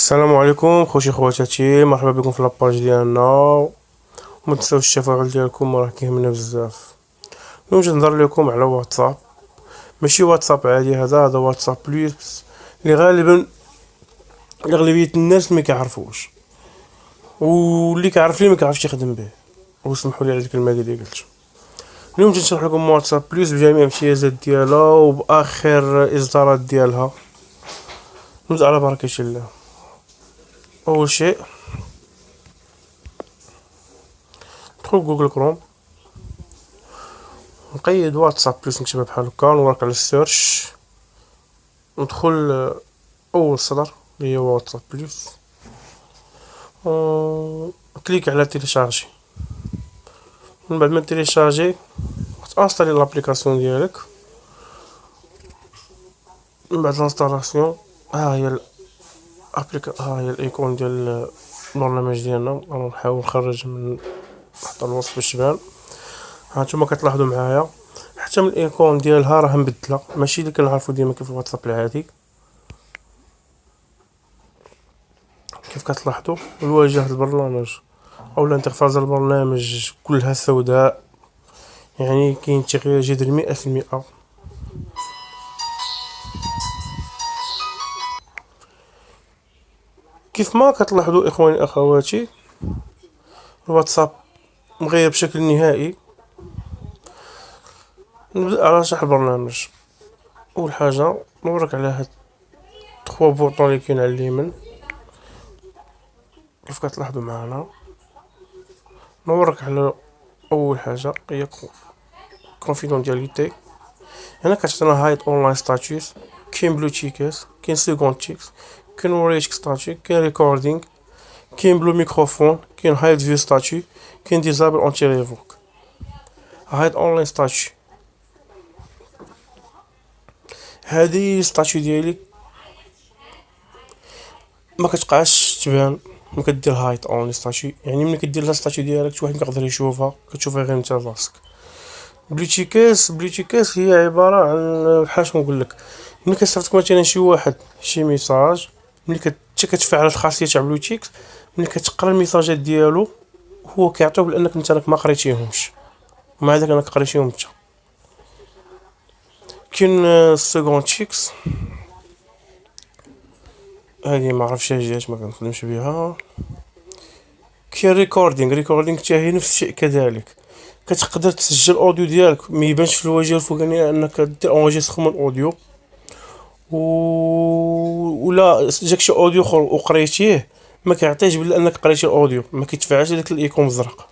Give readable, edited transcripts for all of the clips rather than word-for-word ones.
السلام عليكم خوشي خواتاتي، مرحبا بكم في لاباج ديالنا. وما تنساوش التفاعل ديالكم راه كيهمنا بزاف. اليوم جيت نهضر لكم على واتساب. ماشي واتساب عادي، هذا واتساب بليس اللي غالبا اغلبيه الناس ما كيعرفوش، واللي كيعرف ليه ما كيعرفش يخدم به. وسمحوا لي على الكلمه اللي قلت. اليوم جيت نشرح لكم واتساب بليس بجميع الامتيازات ديالها وباخر اصدارات ديالها. نبدا على بركه الله. اول شيء ندخل جوجل كروم، نقيد واتساب بلس، نكتبها بحال هكا، نورك على السيرش، ندخل اول صدر اللي هو واتساب بلس، كليك على تيليشارجي. من بعد ما تيليشارجي تانستالي لابليكاسيون ديالك. من بعد الانستالاسيون ها هي الايكون ديال البرنامج ديالنا. انا نحاول نخرج من حتى الوصف باش تبان. هانتوما كتلاحظوا معايا حتى من الايكون ديالها راه مبدله، ماشي اللي كنعرفو ديما كيف الواتساب العادي. كيف كتلاحظوا الواجهة البرنامج او الانترفاز البرنامج كلها سوداء، يعني كاين تغيير جذري 100%. كيف ما كتلاحظوا اخواني اخواتي، الواتساب مغير بشكل نهائي. نبدا على شرح البرنامج. اول حاجه نورك على هاد 3 بوطون اللي كاين على اليمين. كيف كتلاحظوا معنا نورك على اول حاجه هي كونفيدونسياليتي. هنا كتعطينا هايد اونلاين ستاتوس، كاين بلو تشيكس، كاين سيكوند تشيكس، كاين ريتش ستاتيو، كاين ريكوردينغ، كاين بلو ميكروفون، كاين هايد فيو ستاتيو، كاين ديزابل اونتي ريفوك. هايد اونلاين ستاتيو هادي ستاتيو ديالي ما كتبقاش تبان. ما كدير هايد اونلاين ستاتيو، يعني ملي كدير لها ستاتيو ديالك شي واحد يقدر يشوفها، كتشوفها غير نتا راسك. بلوتيكاس هي عباره عن بحال شنو نقول لك، ملي كتصيفط مثلا شي واحد شي ميساج، ملي كتفعل الخاصيه تاع بلوتيك، ملي كتقرا الميساجات ديالو هو كيعطيو بانك انت راك ما قريتيهمش، ومع ذلك انا قريتيهم انت. كاين السيكوند تشيكس، هذه ما عرفتش جات ما كنخدمش بها. كاين ريكوردينغ حتى هي نفس الشيء كذلك. كتقدر تسجل الاوديو ديالك ما يبانش في الواجهه الفوقانيه انك دير انجستخمون اوديو، و ولا جاك شي اوديو اخر وقريتيه ما كيعطيش بلا انك قريتي الاوديو، ما كيتفاعلش داك الايكون الزرق.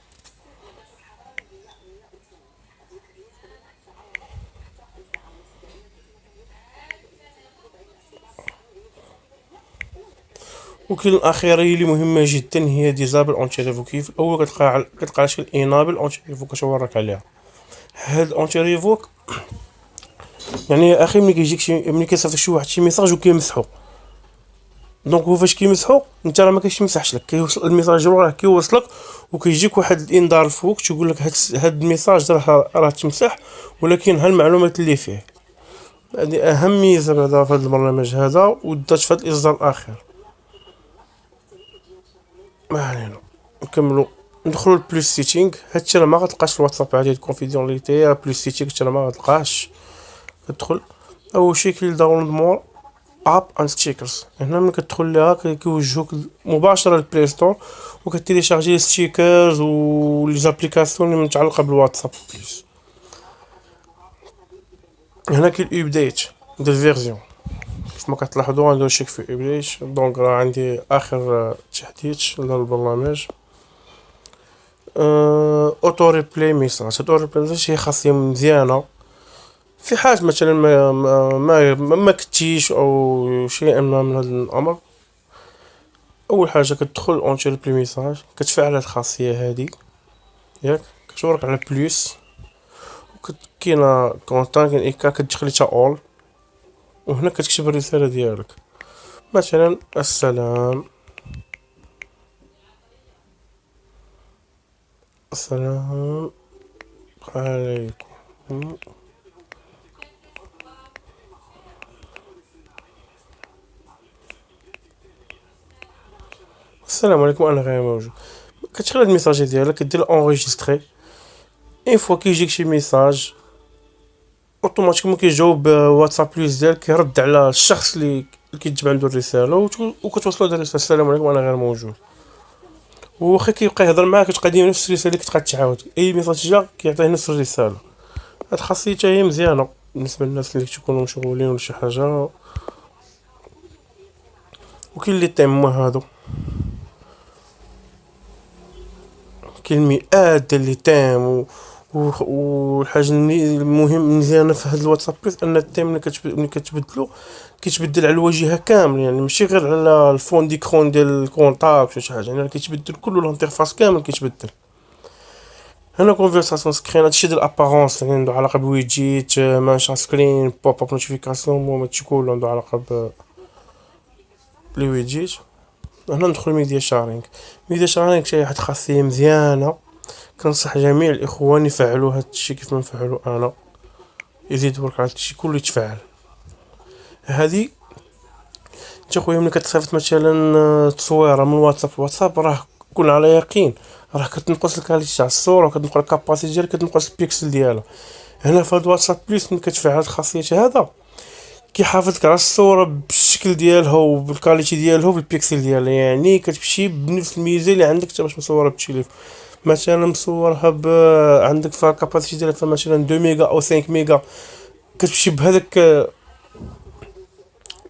وكاين الاخيره هي اللي مهمه جدا، هي ديزابل اونتي ريفو. كيف الاول كتلقى شكل انابل اونتي ريفو كتورك عليها. هاد اونتي ريفوك يعني يا اخي ملي كيصيفط شي واحد شي ميساج وكيمسحو، دونك هو فاش كيمسحو انت راه ما كيمسحش لك، كيوصل الميساج راه كيوصلك، وكيجيك واحد الانذار فوق تيقول لك هاد الميساج راه تمسح، ولكن ها المعلومات اللي فيه. هذه اهم ميزه بعدا في هذا البرنامج هذا، ودات في هذا الاصدار الاخير. ما علينا، نكملوا. ندخلوا البلوس سيتينغ. هادشي راه ما غتلقاش الواتساب عادي الكونفيدونسياليتي، بلوس سيتينغ حتى ما غتلقاش. تدخل اول شي كاين داونلود مور اب اند ستيكرز. هنا ملي كتدخل ليها كيوجهوك مباشره للبلاي ستور، وكتيليشارجي ستيكرز و لي زابليكاسيون اللي متعلقه بالواتساب بلس. هنا كاين الابديت ديال الفيرجن. كيف ما كتلاحظوا ندير شيك في ابديت، دونك راه عندي اخر تحديث للبرنامج. اوتو ريبلاي ميساج. اوتو ريبلاي ميساج هي خاصيه مزيانه في حاجه مثلا ما كتيش او شيء ما من هذا الامر. اول حاجه كتدخل اونتي ريبلاي ميساج، كتفعل هاد الخاصيه هادي ياك، كتورك على بلس، كاينه كونتان، كاين ايكا، كتدخلي تا اول، وهنا كتكتب الرساله ديالك. مثلا السلام عليكم، السلام عليكم، انا غير موجود. كتشغل هاد الميساج ديالك، كدير انغيجيستري. اين فوا كيجيك شي ميساج اوتوماتيكمون كيجاوب واتساب بليس ديالك، كيرد على الشخص اللي كيتجمع عنده الرساله، وكتوصلوا هاد الرساله: السلام عليكم انا غير موجود. وواخا كيبقى يهضر معاك، كتبقى ديما نفس الرساله اللي كتبقى تعاود، اي ميساج جا كيعطيه نفس الرساله. هاد الخاصيه حتى هي مزيانه بالنسبه للناس اللي تيكونوا مشغولين ولا شي حاجه. وكاين اللي تيمو هادو، كاين مئات ديال لي تيم والحاجه المهم مزيانه في هاد الواتساب بليس ان التيم ملي كتبدلو كيتبدل على الواجهه كامل، يعني ماشي غير على الفون ديكرون ديال الكونتاكت ولا شي حاجه، يعني كيتبدل كله، الانترفاس كامل كيتبدل. هنا كونفرساسيون سكرين، هادشي ديال الابارونس اللي عنده علاقه بويدجيت مانشا سكرين بوب اب نوتيفيكاسيون، المهم هادشي كله عنده علاقه لي ويدجيت. هنا ندخل ميديا شارينغ. ميديا شارينغ شي واحد خاصية مزيانة، كنصح جميع الاخوان يفعلوا هاد الشيء كيف ما نفعلو انا، يزيد برك على الشيء كله يتفعل. هادي انت خويا ملي كتصيفط مثلا تصويره من واتساب راه كون على يقين راه كتنقص الكاليتي تاع الصوره، وكتنقص الكاباسيتي ديالها، كتنقص البيكسل ديالها. هنا في هاد واتساب بليس ملي كتفعل هاد الخاصيه هذا كيحافظ لك على الصوره بالشكل ديالها وبالكاليتي ديالها وبالبيكسل ديالها، يعني كتمشي بنفس الميزه اللي عندك حتى باش مصوره بالتليفون. مثلا مصورها عندك فيها الكاباسيتي ديالها مثلا 2 ميجا او 5 ميجا، كتمشي بهذاك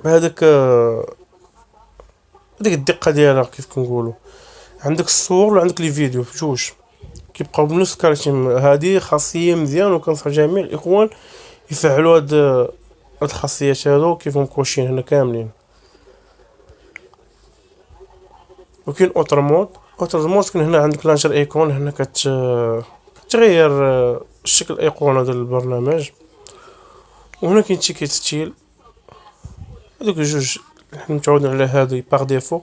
هذيك الدقه ديالها كيف كنقولوا. عندك الصور وعندك لي فيديو في جوج كيبقاو بنفس الكاليتي. هذه خاصيه مزيان، وكنصح جميع الاخوان يفعلوا هاد الخاصيات هادو كيف مكوشين هنا كاملين. وكاين اوتر مود كاين هنا عندك لانشر ايكون، هنا كتغير الشكل الايقونه ديال البرنامج. وهنا كاين تيكيت ستيل، هذوك جوج حنا متعودين على هذه باغ ديفو،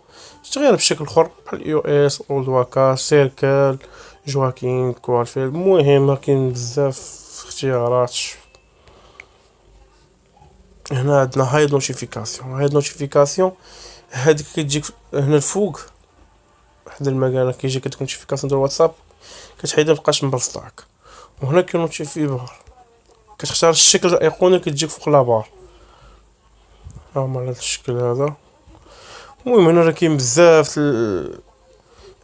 تغير بشكل اخر بحال يو اس اولد واكا سيركل جواكين كوالفيل. المهم كاين بزاف اختيارات. هنا عندنا هايد نوتيفيكاسيون هذيك كتجيك هنا الفوق واحد المكان كيجيك هاد النوتيفيكاسيون ديال الواتساب، كتحيدها مبقاش مبسطاك. وهنا كاين نوتيفي بار، كتختار الشكل الايقونه كتجيك فوق لابار، ها هما على هاد الشكل هذا. المهم هنا راه كاين بزاف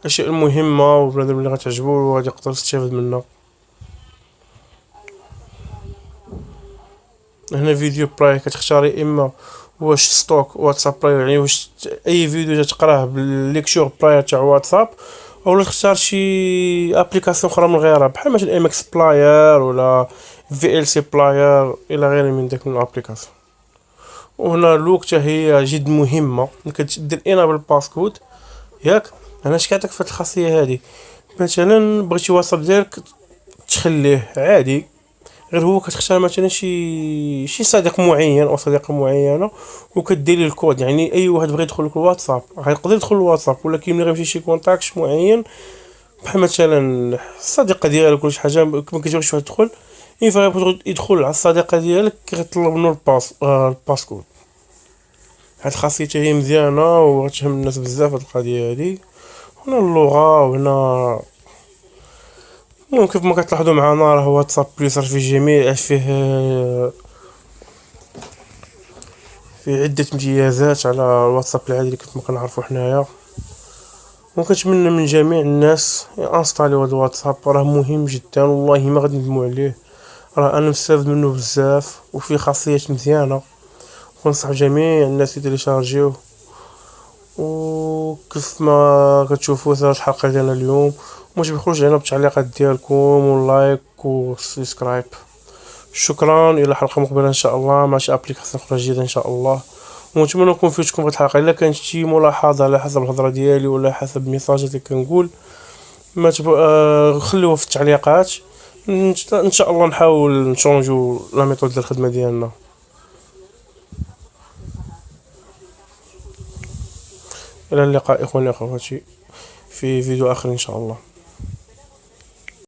الاشياء المهمه، وبنادم اللي غتعجبو وغادي يقدر يستافد منها. هنا فيديو براي، كتختاري اما واش ستوك واتساب براي، يعني واش اي فيديو تقراه بالليكتور براي تاع واتساب، اولا تختار شي ابليكاسيون اخرى من غيرها بحال مثلا ام اكس بلاير ولا في ال سي بلاير الى غير من داك الابليكاسيون. وهنا لوك حتى هي جد مهمه، ملي كدير انابل باسكود ياك. انا اش كيعطيك في هاد الخاصيه هادي؟ مثلا بغيتي واتساب ديالك تخليه عادي، غير هو كتختار مثلا شي صديق معين او صديقه معينه، وكدير ليه الكود، يعني اي واحد بغى يدخل لك الواتساب غيقدر يدخل الواتساب، ولكن ملي غيمشي شي كونتاكت معين بحال مثلا الصديقه ديالك ولا شي حاجه كما كيجيو شي واحد يدخل، يدخل على الصديقه ديالك كيطلب منه الباسكود. هاد الخاصيه حتى هي مزيانه وغتهم الناس بزاف هاد القضيه هادي. هنا اللغه، وهنا المهم كيف ما كتلاحظوا معنا راه واتساب بليس راه فيه جميع فيه عدة امتيازات على الواتساب العادي اللي كيف ما كنعرفوا حنايا. وكنتمنى من جميع الناس انستاليو هذا الواتساب، راه مهم جدا والله ما غادي ندموا عليه، راه انا مستافد منه بزاف وفيه خاصيات مزيانه، ونصح جميع الناس يتيليشارجيوه. وكيف ما كتشوفوا هاد الحلقه ديالنا اليوم، ما تبخلوش علينا بالتعليقات ديالكم واللايك والسبسكرايب. شكرا، الى حلقه مقبله ان شاء الله مع شي ابليكاسيون اخرى جديده ان شاء الله. ونتمنى نكون فيتكم في هذه الحلقه. الا كانت شي ملاحظه على حسب الهضره ديالي ولا حسب الميساجات اللي كنقول، ما تب... خليوها في التعليقات. ان شاء الله نحاول نشونجو لا ميثود ديال الخدمه ديالنا. الى اللقاء اخواني اخواتي في فيديو اخر ان شاء الله.